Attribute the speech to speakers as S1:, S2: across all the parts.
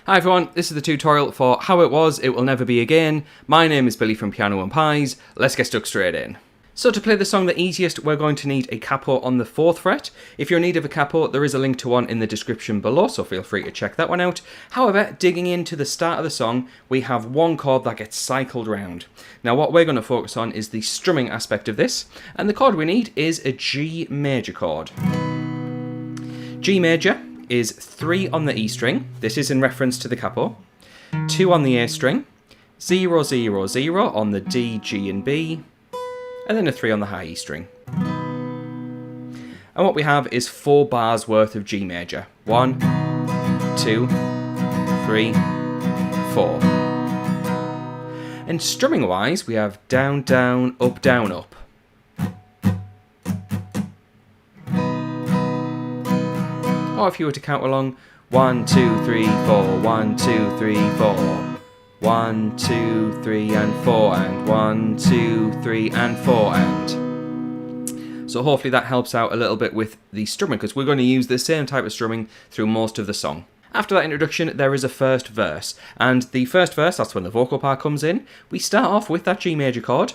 S1: Hi everyone, this is the tutorial for How It Was, It Will Never Be Again. My name is Billy from Piano and Pies. Let's get stuck straight in. So to play the song the easiest, we're going to need a capo on the 4th fret. If you're in need of a capo, there is a link to one in the description below, so feel free to check that one out. However, digging into the start of the song, we have one chord that gets cycled round. Now what we're going to focus on is the strumming aspect of this, and the chord we need is a G major chord. G major is 3 on the E string, this is in reference to the capo, 2 on the A string, 0, 0, 0 on the D, G and B, and then a 3 on the high E string. And what we have is 4 bars worth of G major. 1, 2, 3, 4. And strumming wise, we have down, down, up, down, up. Or if you were to count along, 1, 2, 3, 4, 1, 2, 3, 4. 1, 2, 3 and 4 and 1, 2, 3 and 4 and. So hopefully that helps out a little bit with the strumming, because we're going to use the same type of strumming through most of the song. After that introduction, there is a first verse, and the first verse, that's when the vocal part comes in. We start off with that G major chord.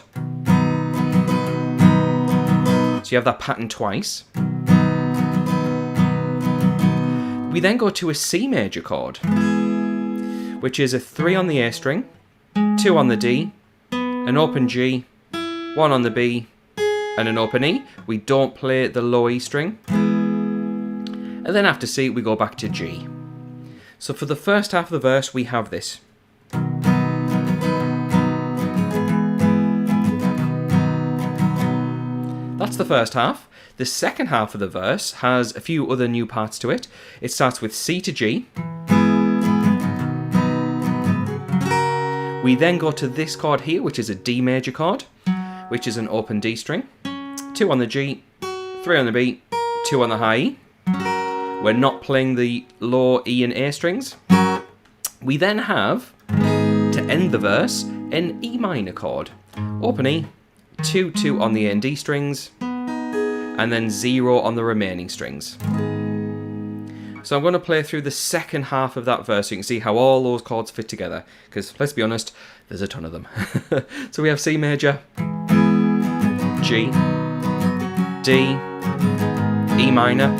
S1: So you have that pattern twice. We then go to a C major chord, which is a 3 on the A string, 2 on the D, an open G, 1 on the B, and an open E. We don't play the low E string. And then after C, we go back to G. So for the first half of the verse, we have this. That's the first half. The second half of the verse has a few other new parts to it. It starts with C to G. We then go to this chord here, which is a D major chord, which is an open D string. 2 on the G, 3 on the B, 2 on the high E. We're not playing the low E and A strings. We then have, to end the verse, an E minor chord. Open E, 2, 2 on the A and D strings, and then 0 on the remaining strings. So I'm going to play through the second half of that verse so you can see how all those chords fit together, because let's be honest, there's a ton of them. So we have C major, G, D, E minor.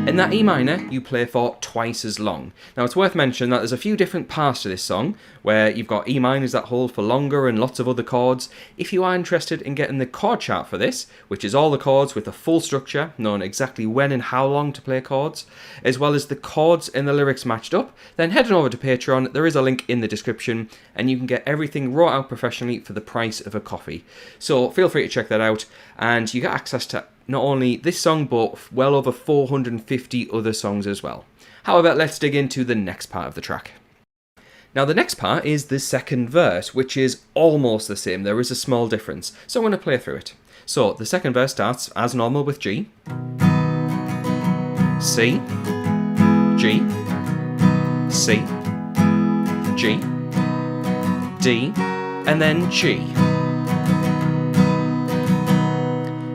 S1: And that E minor you play for twice as long. Now it's worth mentioning that there's a few different parts to this song where you've got E minors that hold for longer and lots of other chords. If you are interested in getting the chord chart for this, which is all the chords with the full structure, knowing exactly when and how long to play chords, as well as the chords and the lyrics matched up, then head on over to Patreon. There is a link in the description and you can get everything wrote out professionally for the price of a coffee. So feel free to check that out, and you get access to not only this song, but well over 450 other songs as well. However, let's dig into the next part of the track. Now the next part is the second verse, which is almost the same. There is a small difference, so I'm going to play through it. So the second verse starts as normal with G, C, G, C, G, D, and then G.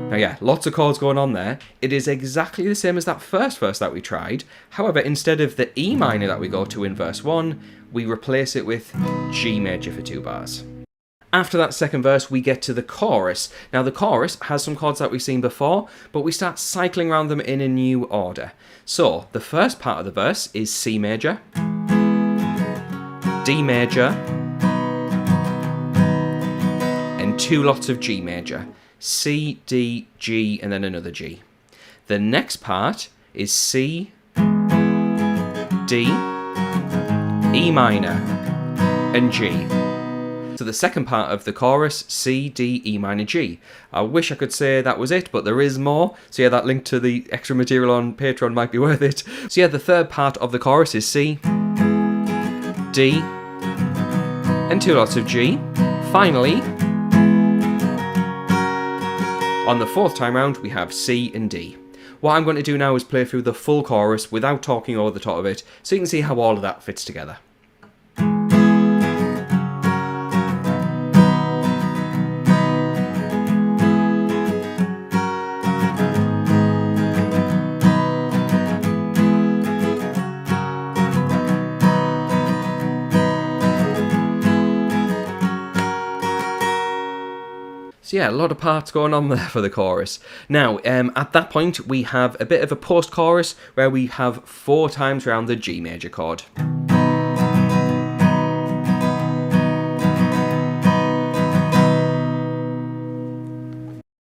S1: Now yeah, lots of chords going on there. It is exactly the same as that first verse that we tried. However, instead of the E minor that we go to in verse 1, we replace it with G major for 2 bars. After that second verse, we get to the chorus. Now the chorus has some chords that we've seen before, but we start cycling around them in a new order. So the first part of the verse is C major, D major, and 2 lots of G major. C, D, G, and then another G. The next part is C, D, E minor, and G. So the second part of the chorus, C, D, E minor, G. I wish I could say that was it, but there is more. So yeah, that link to the extra material on Patreon might be worth it. So yeah, the third part of the chorus is C, D, and 2 lots of G. Finally, on the 4th time round, we have C and D. What I'm going to do now is play through the full chorus without talking over the top of it, so you can see how all of that fits together. So yeah, a lot of parts going on there for the chorus. Now, at that point, we have a bit of a post-chorus where we have 4 times round the G major chord.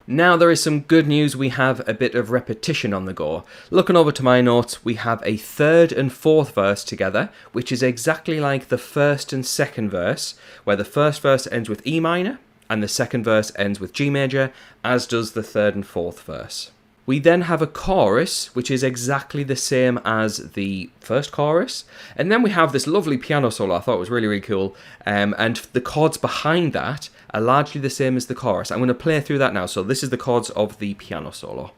S1: Now there is some good news, we have a bit of repetition on the go. Looking over to my notes, we have a 3rd and 4th verse together, which is exactly like the 1st and 2nd verse, where the 1st verse ends with E minor, and the 2nd verse ends with G major, as does the 3rd and 4th verse. We then have a chorus, which is exactly the same as the first chorus. And then we have this lovely piano solo I thought was really, really cool. And the chords behind that are largely the same as the chorus. I'm going to play through that now. So this is the chords of the piano solo.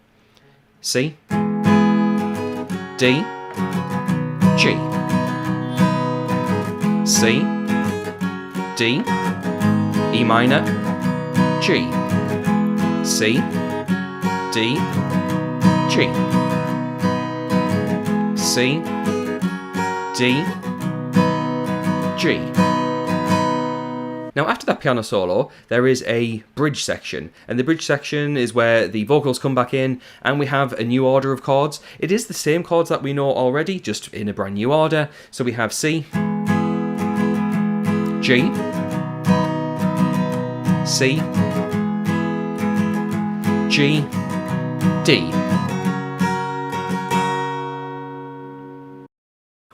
S1: C, D, G. C, D, E minor, G. C, D, G. C, D, G. Now after that piano solo, there is a bridge section, and the bridge section is where the vocals come back in, and we have a new order of chords. It is the same chords that we know already, just in a brand new order. So we have C, G, C, G, D.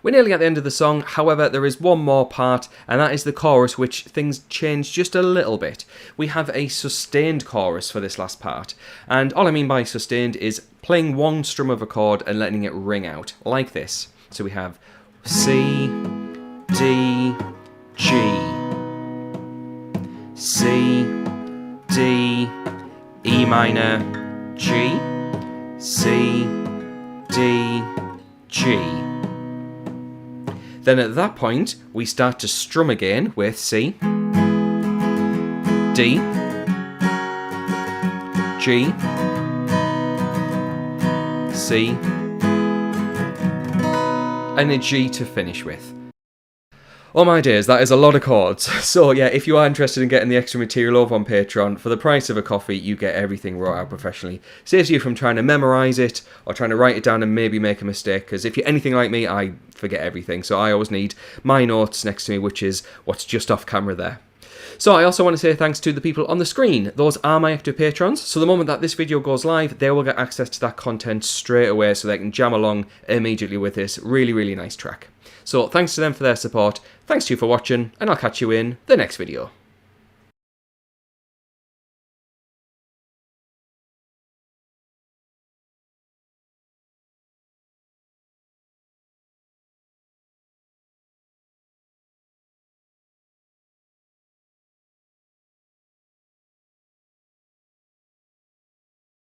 S1: We're nearly at the end of the song, however there is one more part, and that is the chorus, which things change just a little bit. We have a sustained chorus for this last part, and all I mean by sustained is playing one strum of a chord and letting it ring out, like this. So we have C, D, G, C, D, E minor, G, C, D, G. Then at that point, we start to strum again with C, D, G, C, and a G to finish with. Oh my days, that is a lot of chords. So yeah, if you are interested in getting the extra material over on Patreon, for the price of a coffee, you get everything wrote out professionally. Saves you from trying to memorise it, or trying to write it down and maybe make a mistake, because if you're anything like me, I forget everything. So I always need my notes next to me, which is what's just off camera there. So I also want to say thanks to the people on the screen. Those are my active patrons. So the moment that this video goes live, they will get access to that content straight away, so they can jam along immediately with this really, really nice track. So thanks to them for their support, thanks to you for watching, and I'll catch you in the next video.